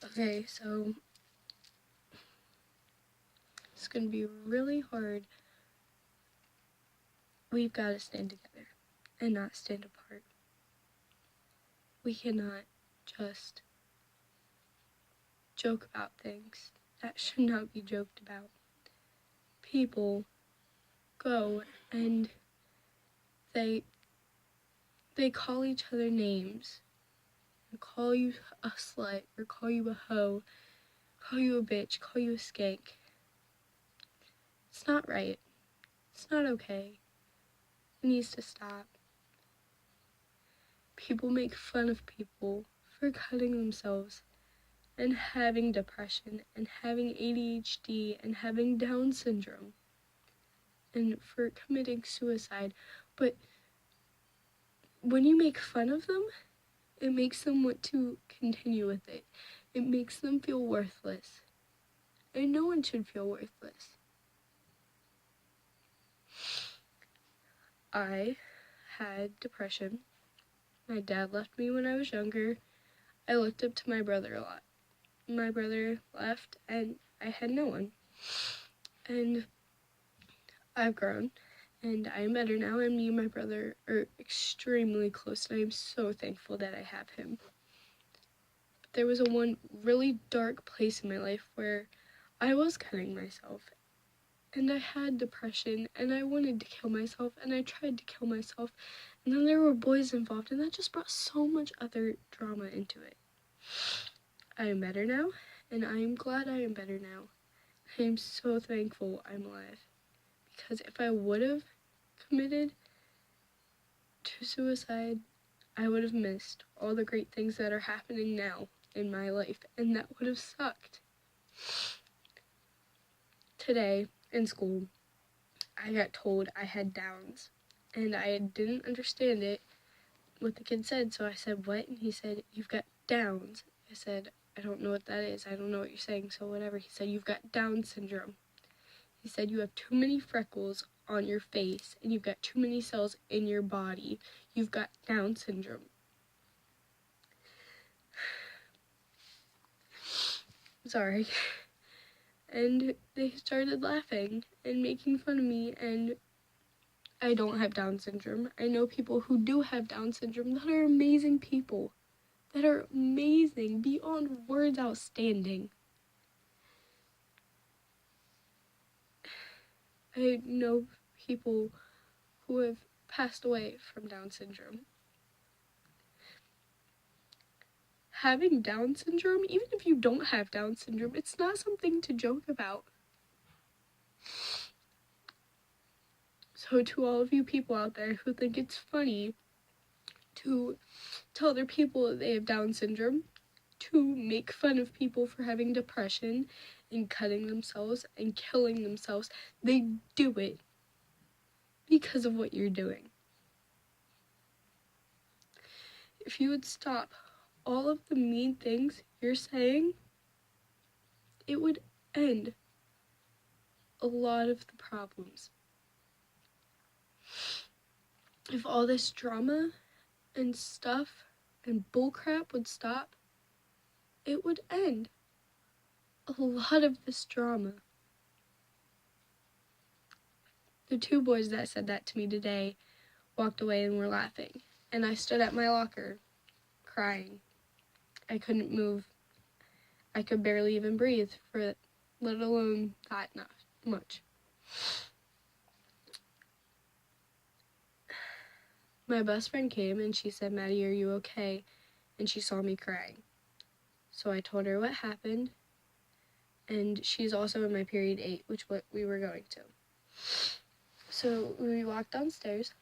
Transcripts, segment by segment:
Okay, so it's gonna be really hard. We've got to stand together and not stand apart. We cannot just joke about things that should not be joked about. People go and they call each other names and call you a slut or call you a hoe, call you a bitch, call you a skank. It's not right. It's not okay. It needs to stop. People make fun of people for cutting themselves and having depression and having ADHD and having Down syndrome and for committing suicide. But when you make fun of them, it makes them want to continue with it. It makes them feel worthless. And no one should feel worthless. I had depression. My dad left me when I was younger. I looked up to my brother a lot. My brother left and I had no one. And I've grown and I am better now, and me and my brother are extremely close, and I am so thankful that I have him. But there was a one really dark place in my life where I was cutting myself, and I had depression, and I wanted to kill myself, and I tried to kill myself, and then there were boys involved, and that just brought so much other drama into it. I am better now, and I am glad I am better now. I am so thankful I'm alive, because if I would have committed to suicide, I would have missed all the great things that are happening now in my life, and that would have sucked. Today in school, I got told I had Downs, and I didn't understand what the kid said, so I said, "What?" And he said, "You've got Downs." I said, "I don't know what that is. I don't know what you're saying," so whatever. He said, "You've got Down syndrome." He said, "You have too many freckles on your face, and you've got too many cells in your body. You've got Down syndrome." Sorry. And they started laughing and making fun of me, and I don't have Down syndrome. I know people who do have Down syndrome that are amazing people, that are amazing, beyond words outstanding. I know people who have passed away from Down syndrome. Having Down syndrome, even if you don't have Down syndrome, it's not something to joke about. So to all of you people out there who think it's funny to tell other people that they have Down syndrome, to make fun of people for having depression and cutting themselves and killing themselves, they do it because of what you're doing. If you would stop all of the mean things you're saying, it would end a lot of the problems. If all this drama and stuff and bullcrap would stop, it would end a lot of this drama. The two boys that said that to me today walked away and were laughing, and I stood at my locker crying. I couldn't move. I could barely even breathe, for let alone that much. My best friend came and she said, "Maddie, are you okay?" And she saw me crying. So I told her what happened, and she's also in my period 8, which what we were going to. So we walked downstairs,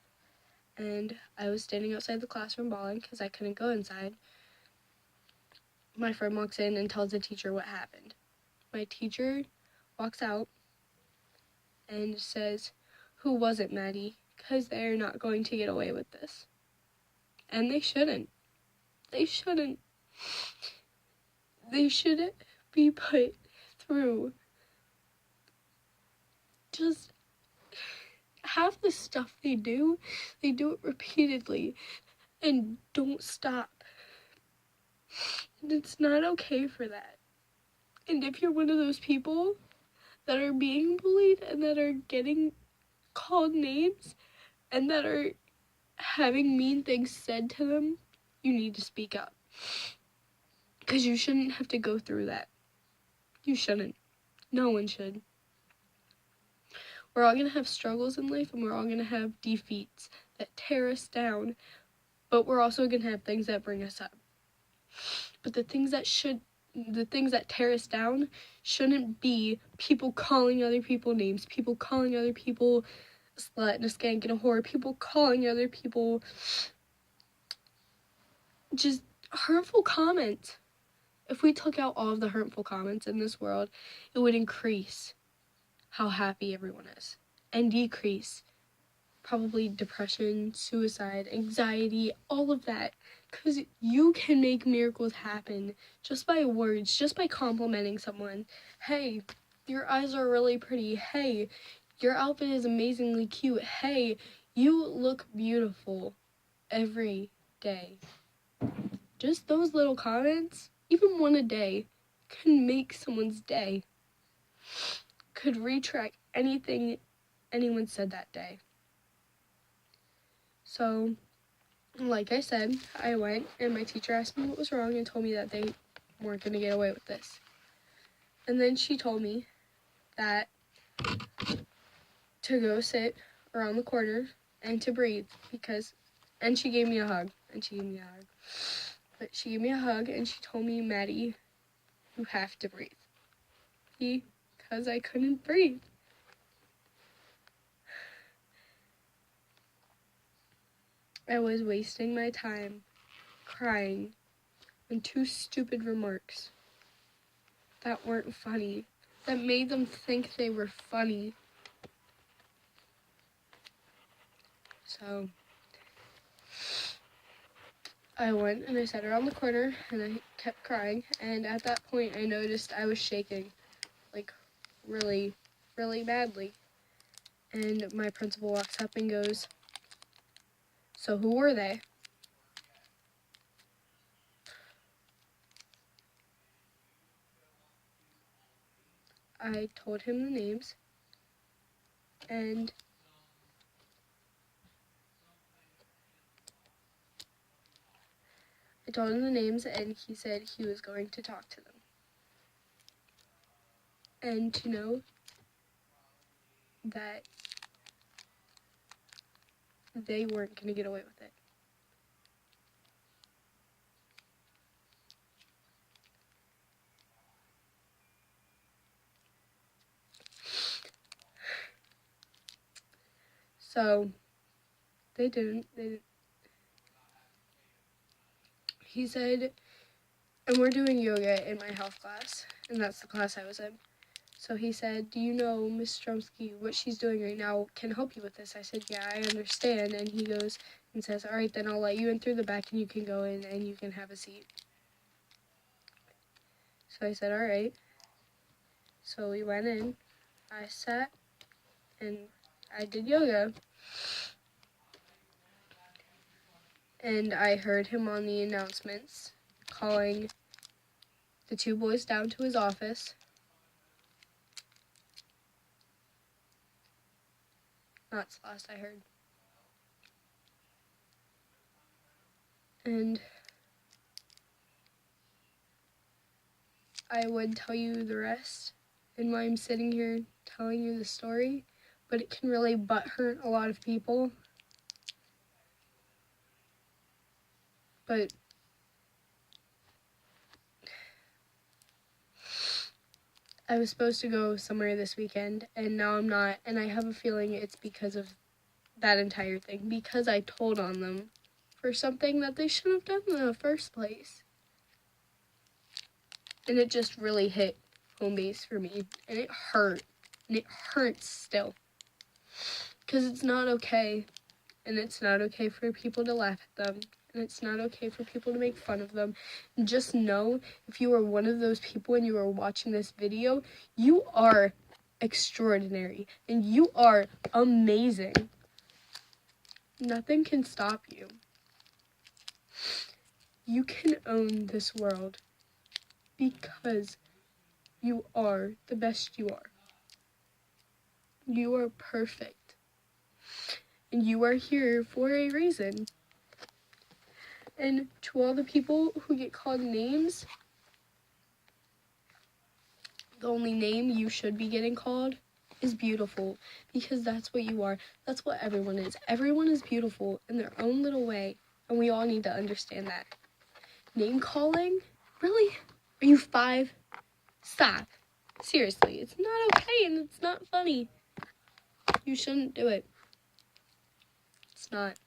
and I was standing outside the classroom bawling because I couldn't go inside. My friend walks in and tells the teacher what happened. My teacher walks out and says, "Who was it, Maddie? Because they're not going to get away with this." And they shouldn't. They shouldn't. They shouldn't be put through just half the stuff they do it repeatedly and don't stop. And it's not okay for that. And if you're one of those people that are being bullied and that are getting called names and that are having mean things said to them, you need to speak up. Because you shouldn't have to go through that. You shouldn't. No one should. We're all going to have struggles in life, and we're all going to have defeats that tear us down, but we're also going to have things that bring us up. But the things that tear us down shouldn't be people calling other people names, people calling other people a slut and a skank and a whore, people calling other people just hurtful comments. If we took out all of the hurtful comments in this world, it would increase how happy everyone is and decrease probably depression, suicide, anxiety, all of that. Because you can make miracles happen just by words, just by complimenting someone. Hey, your eyes are really pretty. Hey, your outfit is amazingly cute. Hey, you look beautiful every day. Just those little comments, even one a day, can make someone's day. Could retract anything anyone said that day. So, like I said, I went and my teacher asked me what was wrong and told me that they weren't going to get away with this. And then she told me that to go sit around the corner and to breathe and she gave me a hug. But she gave me a hug and she told me, Maddie, you have to breathe. Because I couldn't breathe. I was wasting my time crying on 2 stupid remarks that weren't funny, that made them think they were funny. So I went and I sat around the corner and I kept crying, and at that point I noticed I was shaking, like really, really badly. And my principal walks up and goes, "So who were they?" I told him the names, and he said he was going to talk to them. And to know that they weren't going to get away with it. So they didn't. He said, and we're doing yoga in my health class, and that's the class I was in. So he said, "Do you know Miss Strumsky, what she's doing right now can help you with this?" I said, "Yeah, I understand." And he goes and says, "All right, then I'll let you in through the back and you can go in and you can have a seat." So I said, "All right." So we went in, I sat, and I did yoga. And I heard him on the announcements calling the 2 boys down to his office. That's the last I heard. And I would tell you the rest and why I'm sitting here telling you the story, but it can really butthurt a lot of people. But I was supposed to go somewhere this weekend, and now I'm not, and I have a feeling it's because of that entire thing, because I told on them for something that they shouldn't have done in the first place. And it just really hit home base for me, and it hurt, and it hurts still, because it's not okay, and it's not okay for people to laugh at them, and it's not okay for people to make fun of them. And just know, if you are one of those people and you are watching this video, you are extraordinary, and you are amazing. Nothing can stop you. You can own this world. because you are the best you are. You are perfect. And you are here for a reason. And to all the people who get called names, the only name you should be getting called is beautiful, because that's what you are. That's what everyone is. Everyone is beautiful in their own little way, and we all need to understand that. Name calling? Really? Are you 5? Stop. Seriously, it's not okay and it's not funny. You shouldn't do it. It's not. It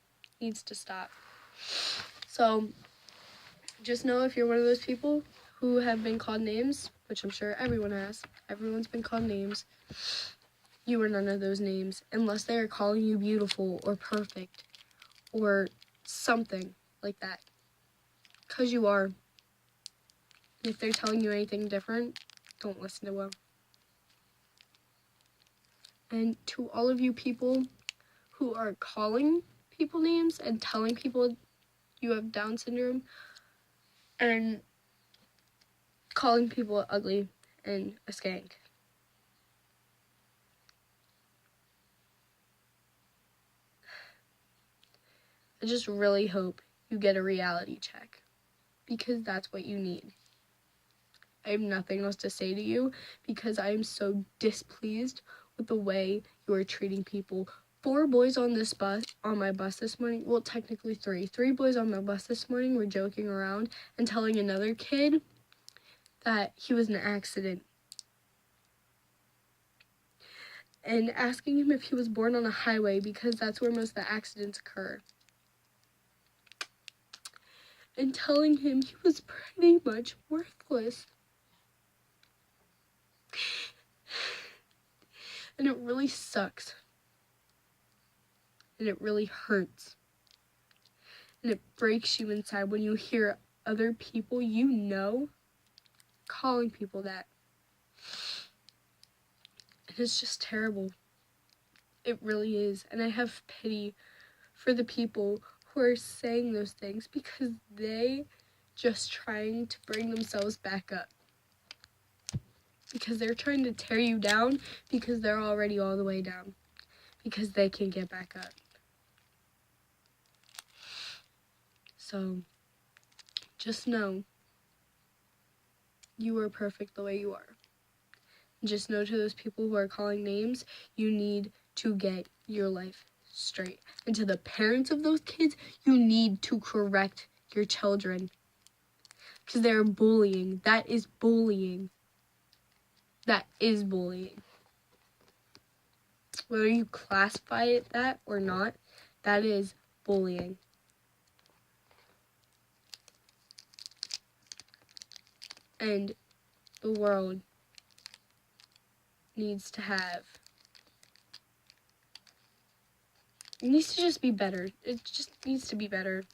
needs to stop. So, just know if you're one of those people who have been called names, which I'm sure everyone has, everyone's been called names, you are none of those names unless they are calling you beautiful or perfect or something like that. Because you are. If they're telling you anything different, don't listen to them. And to all of you people who are calling people names and telling people you have Down syndrome and calling people ugly and a skank, I just really hope you get a reality check, because that's what you need. I have nothing else to say to you, because I am so displeased with the way you are treating people. 4 boys on my bus this morning, well, technically 3. 3 boys on my bus this morning were joking around and telling another kid that he was an accident. And asking him if he was born on a highway, because that's where most of the accidents occur. And telling him he was pretty much worthless. And it really sucks. And it really hurts. And it breaks you inside when you hear other people you know calling people that. And it's just terrible. It really is. And I have pity for the people who are saying those things, because they just trying to bring themselves back up. Because they're trying to tear you down, because they're already all the way down. Because they can get back up. So, just know you are perfect the way you are. Just know, to those people who are calling names, you need to get your life straight. And to the parents of those kids, you need to correct your children. Because they're bullying. That is bullying. That is bullying. Whether you classify it that or not, that is bullying. And the world needs to just be better. It just needs to be better.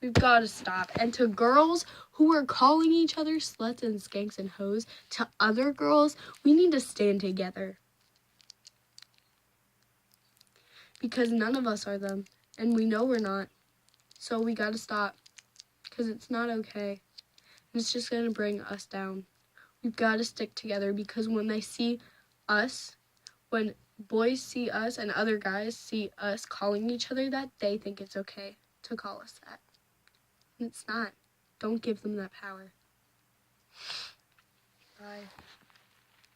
We've got to stop. And to girls who are calling each other sluts and skanks and hoes, to other girls, we need to stand together. Because none of us are them. And we know we're not. So we got to stop. Because it's not okay. And it's just going to bring us down. We've got to stick together, because when they see us, when boys see us and other guys see us calling each other that, they think it's okay to call us that. And it's not. Don't give them that power. Bye.